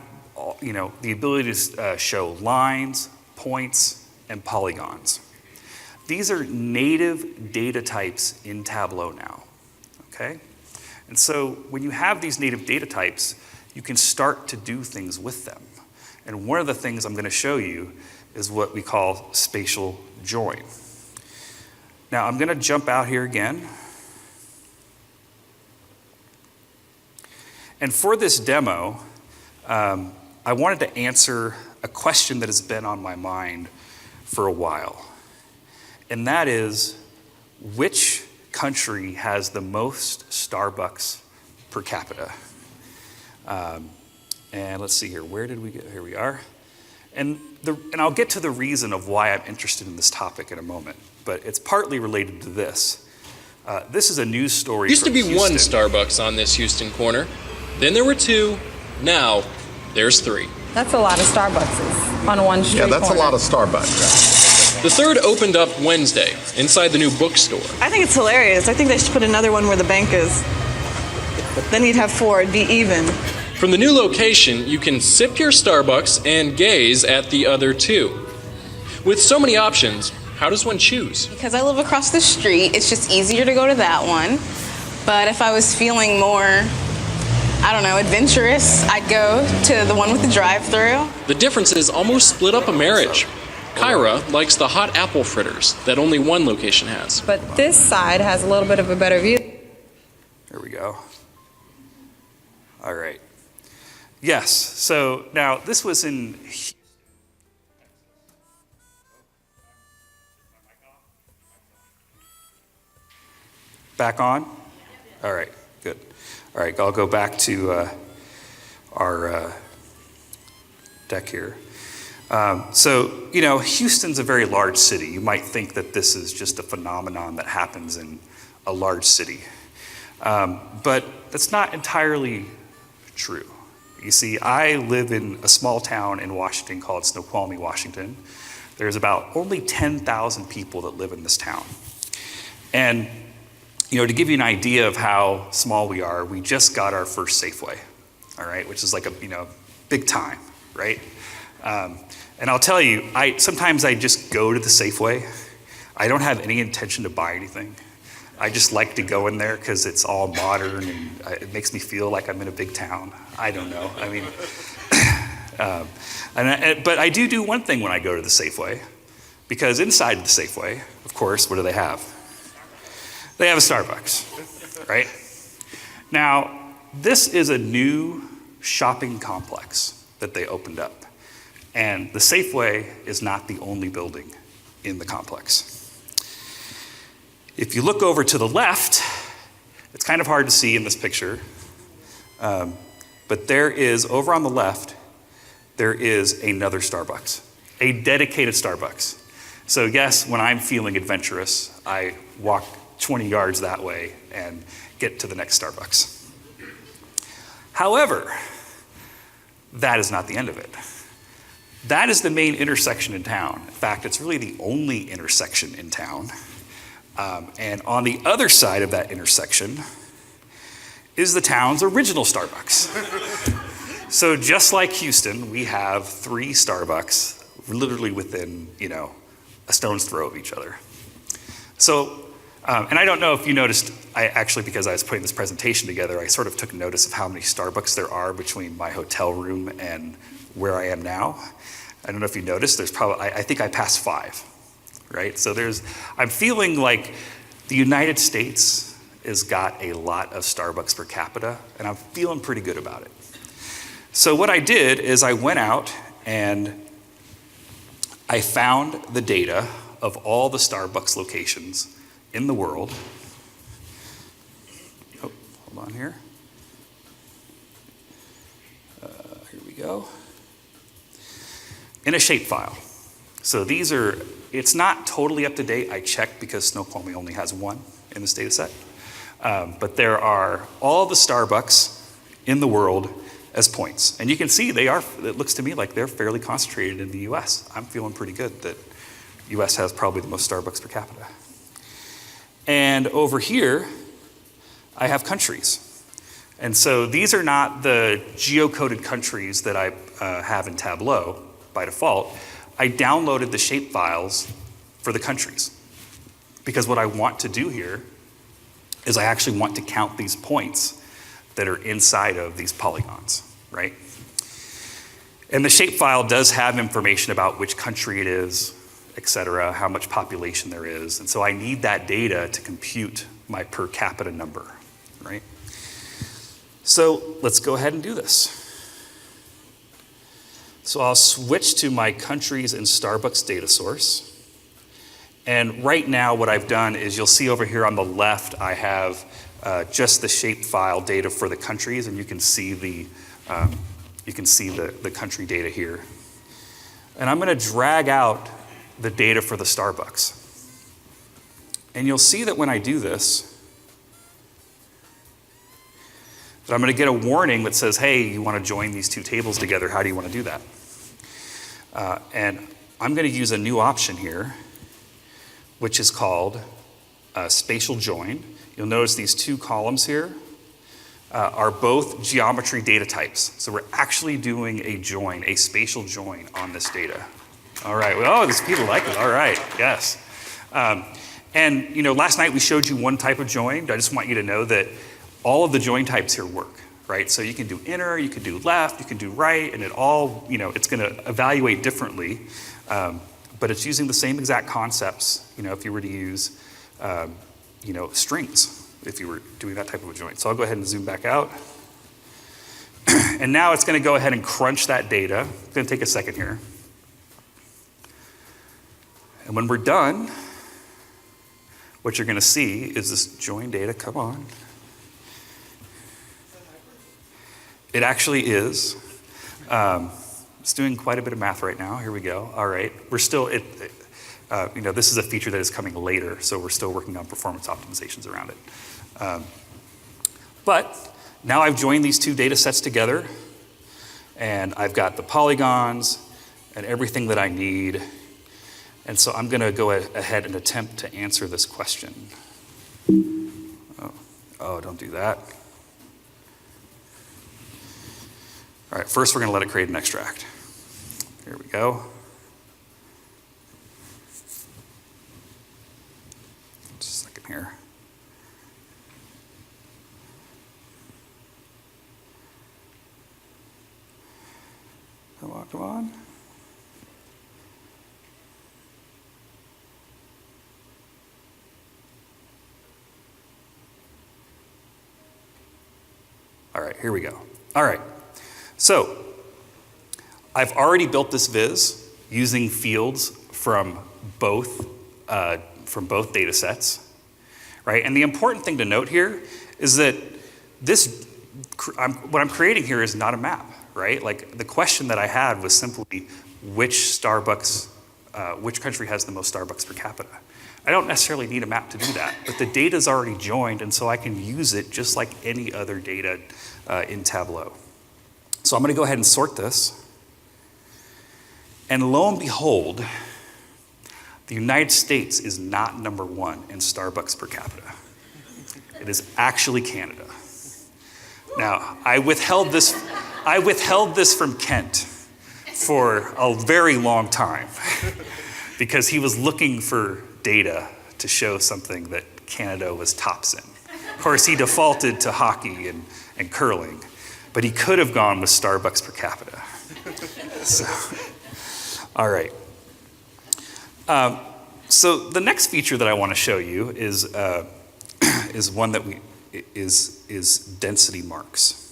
the ability to show lines, points, and polygons. These are native data types in Tableau now, okay? And so when you have these native data types, you can start to do things with them. And one of the things I'm going to show you is what we call Spatial Join. Now I'm going to jump out here again. And for this demo, I wanted to answer a question that has been on my mind for a while. And that is, which country has the most Starbucks per capita? And let's see here, where did we get? Here we are. And I'll get to the reason of why I'm interested in this topic in a moment, but it's partly related to this. This is a news story. Used to be from one Houston. Starbucks on this Houston corner. Then there were two. Now there's three. That's a lot of Starbuckses on one street corner. Yeah, that's a lot of Starbucks. The third opened up Wednesday inside the new bookstore. I think it's hilarious. I think they should put another one where the bank is. Then you'd have four, it'd be even. From the new location, you can sip your Starbucks and gaze at the other two. With so many options, how does one choose? Because I live across the street, it's just easier to go to that one. But if I was feeling more, adventurous, I'd go to the one with the drive-thru. The differences almost split up a marriage. Kyra likes the hot apple fritters that only one location has. But this side has a little bit of a better view. There we go. All right. Yes, so now this was in... Back on? All right, good. All right, I'll go back to our deck here. Houston's a very large city. You might think that this is just a phenomenon that happens in a large city. But that's not entirely true. You see, I live in a small town in Washington called Snoqualmie, Washington. There's about only 10,000 people that live in this town. And, to give you an idea of how small we are, we just got our first Safeway, all right, which is like a, big time, right? And I'll tell you, sometimes I just go to the Safeway. I don't have any intention to buy anything. I just like to go in there because it's all modern and it makes me feel like I'm in a big town. I don't know. I mean, but I do one thing when I go to the Safeway, because inside the Safeway, of course, what do they have? They have a Starbucks, right? Now, this is a new shopping complex that they opened up. And the Safeway is not the only building in the complex. If you look over to the left, it's kind of hard to see in this picture, but there is, over on the left, there is another Starbucks, a dedicated Starbucks. So yes, when I'm feeling adventurous, I walk 20 yards that way and get to the next Starbucks. However, that is not the end of it. That is the main intersection in town. In fact, it's really the only intersection in town. And on the other side of that intersection is the town's original Starbucks. So just like Houston, we have 3 Starbucks literally within, a stone's throw of each other. So, and I don't know if you noticed, because I was putting this presentation together, I sort of took notice of how many Starbucks there are between my hotel room and where I am now. I don't know if you noticed, there's probably, I think I passed 5, right? So I'm feeling like the United States has got a lot of Starbucks per capita, and I'm feeling pretty good about it. So what I did is I went out and I found the data of all the Starbucks locations in the world. Oh, hold on here. Here we go. In a shapefile. So it's not totally up to date. I checked because Snoqualmie only has 1 in this data set. But there are all the Starbucks in the world as points. And you can see it looks to me like they're fairly concentrated in the US. I'm feeling pretty good that US has probably the most Starbucks per capita. And over here, I have countries. And so these are not the geocoded countries that I have in Tableau by default. I downloaded the shapefiles for the countries. Because what I want to do here is I actually want to count these points that are inside of these polygons, right? And the shapefile does have information about which country it is, et cetera, how much population there is. And so I need that data to compute my per capita number, right? So let's go ahead and do this. So I'll switch to my countries and Starbucks data source. And right now what I've done is you'll see over here on the left, I have just the shapefile data for the countries, and you can see the country data here. And I'm going to drag out the data for the Starbucks. And you'll see that when I do this, that I'm going to get a warning that says, hey, you want to join these 2 tables together. How do you want to do that? And I'm going to use a new option here, which is called Spatial Join. You'll notice these 2 columns here are both geometry data types. So we're actually doing a join, a spatial join on this data. All right, well, these people like it. All right, yes. And last night we showed you one type of join. I just want you to know that all of the join types here work, right? So you can do inner, you can do left, you can do right, and it all, it's gonna evaluate differently. But it's using the same exact concepts, if you were to use, strings, if you were doing that type of a join. So I'll go ahead and zoom back out. And now it's gonna go ahead and crunch that data. It's gonna take a second here. And when we're done, what you're gonna see is this join data, come on. It actually is. It's doing quite a bit of math right now. Here we go. All right. We're still, this is a feature that is coming later, so we're still working on performance optimizations around it. But now I've joined these 2 data sets together, and I've got the polygons and everything that I need. And so I'm going to go ahead and attempt to answer this question. Oh, don't do that. All right, first we're going to let it create an extract. Here we go. Just a second here. Come on, come on. All right, here we go. All right. So I've already built this viz using fields from both data sets, right? And the important thing to note here is that what I'm creating here is not a map, right? Like the question that I had was simply which country has the most Starbucks per capita? I don't necessarily need a map to do that, but the data's already joined, and so I can use it just like any other data in Tableau. So I'm gonna go ahead and sort this. And lo and behold, the United States is not number 1 in Starbucks per capita. It is actually Canada. Now, I withheld this from Kent for a very long time because he was looking for data to show something that Canada was tops in. Of course, he defaulted to hockey and curling, but he could have gone with Starbucks per capita. So, all right. So the next feature that I want to show you is one that is density marks.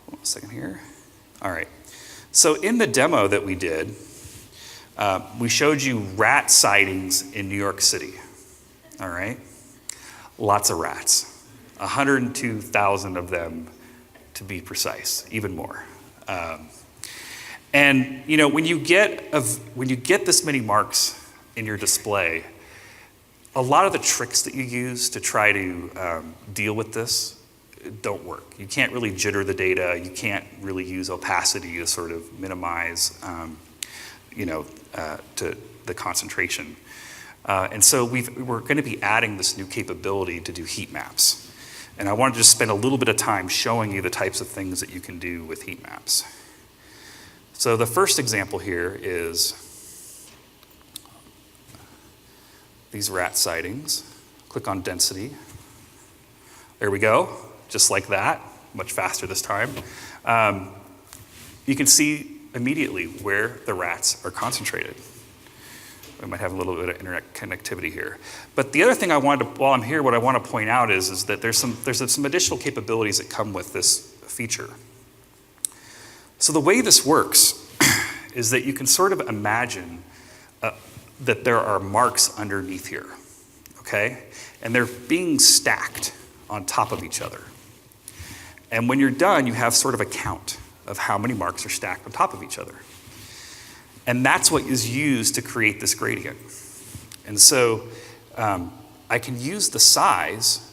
One second here. All right. So in the demo that we did, we showed you rat sightings in New York City. All right. Lots of rats. 102,000 of them, to be precise, even more. And you know, when you get this many marks in your display, a lot of the tricks that you use to try to deal with this don't work. You can't really jitter the data. You can't really use opacity to sort of minimize, to the concentration. And so we're going to be adding this new capability to do heat maps. And I wanted to just spend a little bit of time showing you the types of things that you can do with heat maps. So the first example here is these rat sightings. Click on density. There we go, just like that, much faster this time. You can see immediately where the rats are concentrated. We might have a little bit of internet connectivity here. But the other thing while I'm here, what I want to point out is that there's some additional capabilities that come with this feature. So the way this works is that you can sort of imagine that there are marks underneath here, okay? And they're being stacked on top of each other. And when you're done, you have sort of a count of how many marks are stacked on top of each other. And that's what is used to create this gradient. And so I can use the size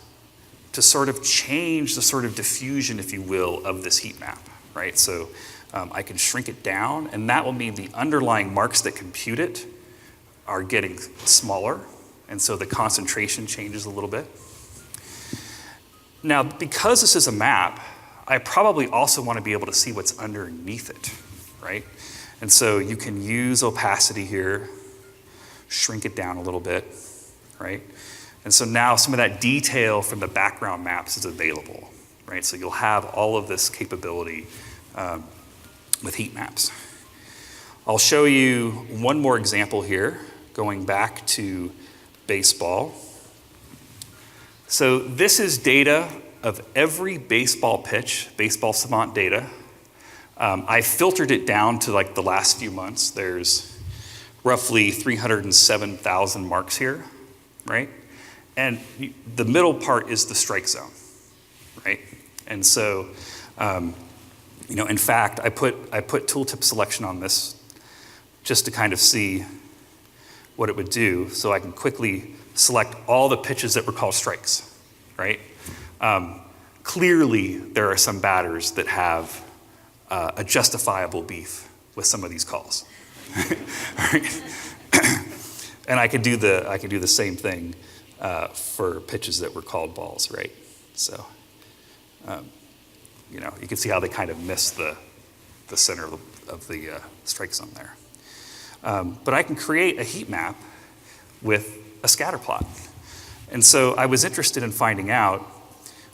to sort of change the sort of diffusion, if you will, of this heat map, right? So I can shrink it down, and that will mean the underlying marks that compute it are getting smaller, and so the concentration changes a little bit. Now, because this is a map, I probably also want to be able to see what's underneath it, right? And so you can use opacity here, shrink it down a little bit, right? And so now some of that detail from the background maps is available, right? So you'll have all of this capability with heat maps. I'll show you one more example here, going back to baseball. So this is data of every baseball pitch, baseball savant data. I filtered it down to like the last few months. There's roughly 307,000 marks here, right? And the middle part is the strike zone, right? And so, in fact, I put Tooltip Selection on this just to kind of see what it would do, so I can quickly select all the pitches that were called strikes, right? Clearly, there are some batters that have a justifiable beef with some of these calls, right? And I could do the same thing for pitches that were called balls, right? So, you can see how they kind of miss the center of the strike zone there. But I can create a heat map with a scatter plot. And so I was interested in finding out,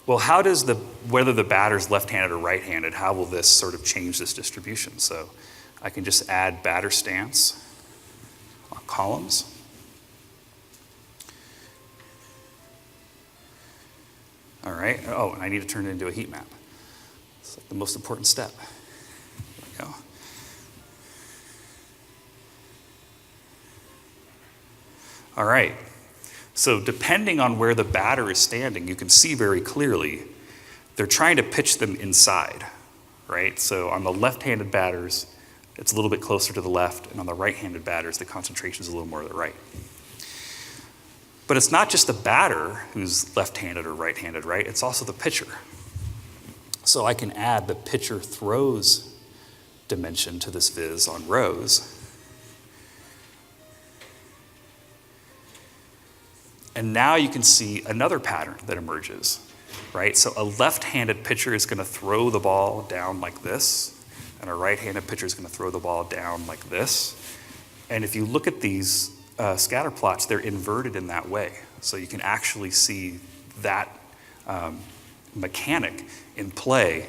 well, how does whether the batter's left-handed or right-handed, how will this sort of change this distribution? So I can just add batter stance on columns. All right, oh, and I need to turn it into a heat map. It's like the most important step. There we go. All right, So depending on where the batter is standing, you can see very clearly they're trying to pitch them inside, right? So on the left-handed batters, it's a little bit closer to the left, and on the right-handed batters, the concentration is a little more to the right. But it's not just the batter who's left-handed or right-handed, right? It's also the pitcher. So I can add the pitcher throws dimension to this viz on rows. And now you can see another pattern that emerges, right? So a left-handed pitcher is going to throw the ball down like this, and a right-handed pitcher is going to throw the ball down like this. And if you look at these scatter plots, they're inverted in that way. So you can actually see that mechanic in play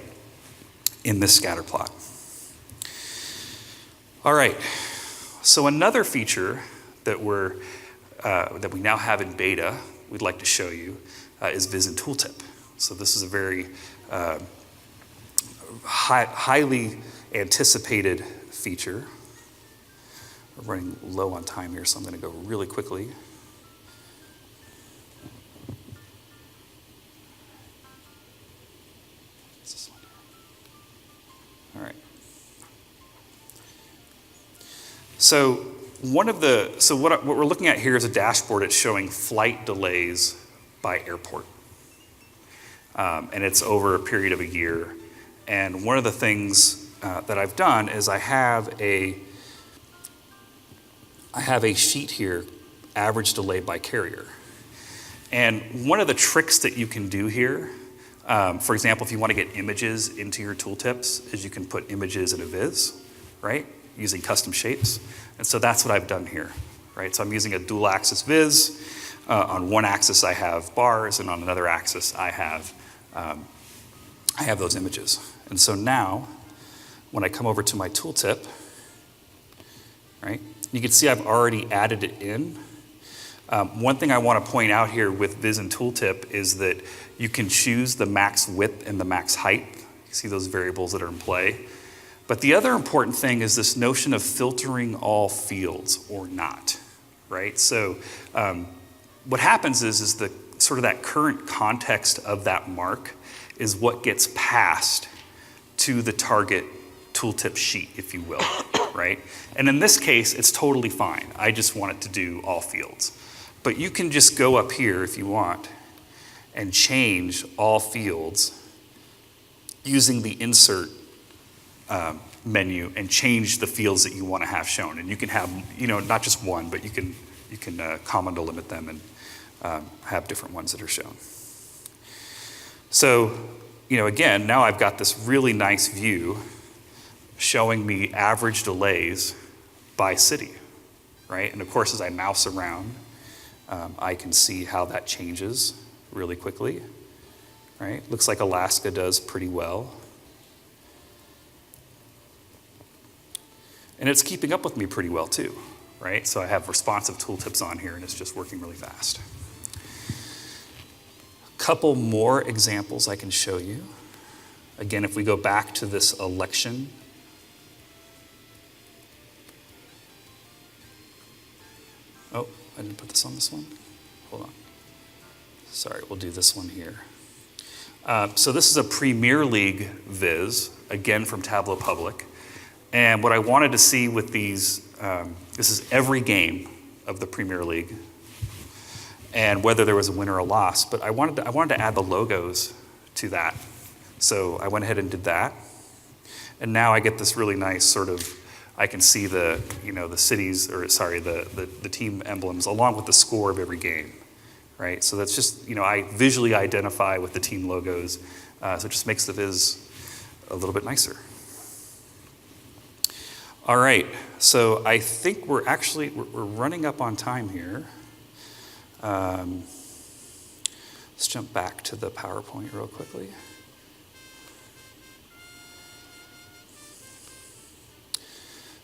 in this scatter plot. All right, so another feature that we now have in beta, we'd like to show you, is Viz and Tooltip. So this is a very highly anticipated feature. We're running low on time here, so I'm going to go really quickly. All right. So what we're looking at here is a dashboard. It's showing flight delays by airport, and it's over a period of a year. And one of the things that I've done is I have a sheet here, average delay by carrier. And one of the tricks that you can do here, for example, if you want to get images into your tooltips, is you can put images in a viz, right? Using custom shapes. And so that's what I've done here, right? So I'm using a dual axis viz. On one axis I have bars, and on another axis I have those images. And so now, when I come over to my tooltip, right, you can see I've already added it in. One thing I want to point out here with Viz and Tooltip is that you can choose the max width and the max height. You see those variables that are in play. But the other important thing is this notion of filtering all fields or not, right? So what happens is the sort of that current context of that mark is what gets passed to the target tooltip sheet, if you will, right? And in this case, it's totally fine. I just want it to do all fields. But you can just go up here if you want and change all fields using the insert menu and change the fields that you want to have shown. And you can have, not just one, but you can comma delimit them and have different ones that are shown. So, again, now I've got this really nice view showing me average delays by city, right? And of course, as I mouse around, I can see how that changes really quickly, right? Looks like Alaska does pretty well. And it's keeping up with me pretty well too, right? So I have responsive tooltips on here and it's just working really fast. A couple more examples I can show you. Again, if we go back to this election, oh, I didn't put this on this one. Hold on. Sorry, we'll do this one here. So this is a Premier League viz, again from Tableau Public. And what I wanted to see with these, this is every game of the Premier League and whether there was a win or a loss. But I wanted to add the logos to that. So I went ahead and did that. And now I get this really nice sort of, I can see the cities, or sorry, the team emblems along with the score of every game, right? So that's just, I visually identify with the team logos. So it just makes the viz a little bit nicer. All right, so I think we're running up on time here. Let's jump back to the PowerPoint real quickly.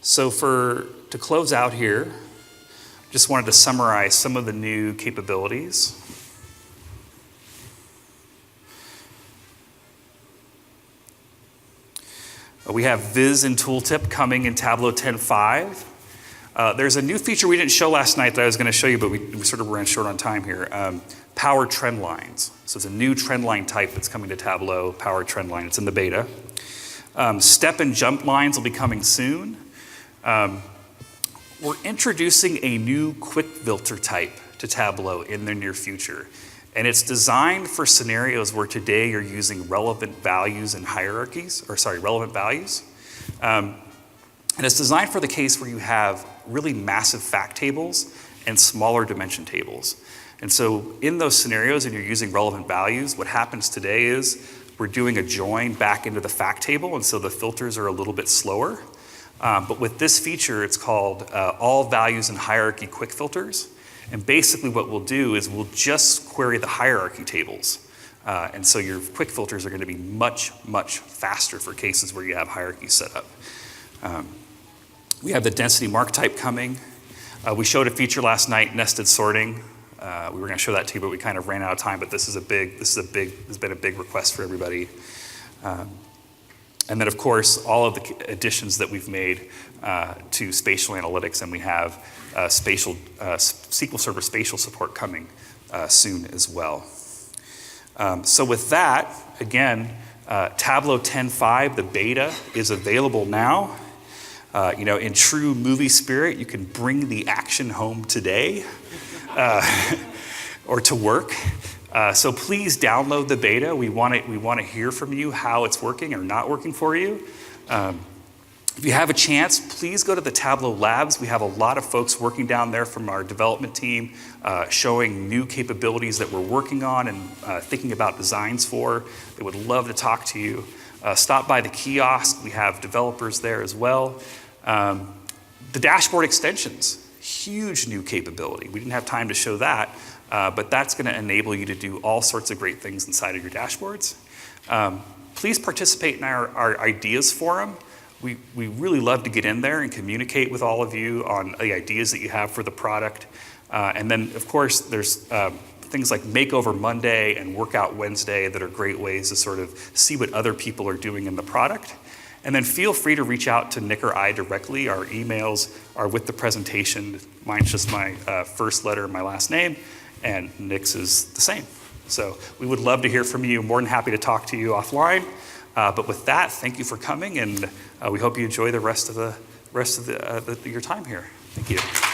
So to close out here, just wanted to summarize some of the new capabilities. We have Viz and Tooltip coming in Tableau 10.5. There's a new feature we didn't show last night that I was going to show you, but we sort of ran short on time here. Power trend lines. So it's a new trend line type that's coming to Tableau, power trend line. It's in the beta. Step and jump lines will be coming soon. We're introducing a new quick filter type to Tableau in the near future. And it's designed for scenarios where today you're using relevant values and hierarchies, relevant values. And it's designed for the case where you have really massive fact tables and smaller dimension tables. And so in those scenarios and you're using relevant values, what happens today is we're doing a join back into the fact table, and so the filters are a little bit slower. But with this feature, it's called all values and hierarchy quick filters. And basically what we'll do is we'll just query the hierarchy tables. And so your quick filters are going to be much, much faster for cases where you have hierarchies set up. We have the density mark type coming. We showed a feature last night, nested sorting. We were going to show that to you, but we kind of ran out of time. But this has been a big request for everybody. And then, of course, all of the additions that we've made to spatial analytics, and we have SQL Server spatial support coming soon as well. So with that, again, Tableau 10.5, the beta, is available now. In true movie spirit, you can bring the action home today or to work. So please download the beta. We want to hear from you how it's working or not working for you. If you have a chance, please go to the Tableau Labs. We have a lot of folks working down there from our development team showing new capabilities that we're working on and thinking about designs for. They would love to talk to you. Stop by the kiosk. We have developers there as well. The dashboard extensions, huge new capability. We didn't have time to show that, but that's going to enable you to do all sorts of great things inside of your dashboards. Please participate in our ideas forum. We really love to get in there and communicate with all of you on the ideas that you have for the product. And then, of course, there's things like Makeover Monday and Workout Wednesday that are great ways to sort of see what other people are doing in the product. And then feel free to reach out to Nick or I directly. Our emails are with the presentation. Mine's just my first letter and my last name, and Nick's is the same. So we would love to hear from you. More than happy to talk to you offline. But with that, thank you for coming, and we hope you enjoy the rest of your time here. Thank you.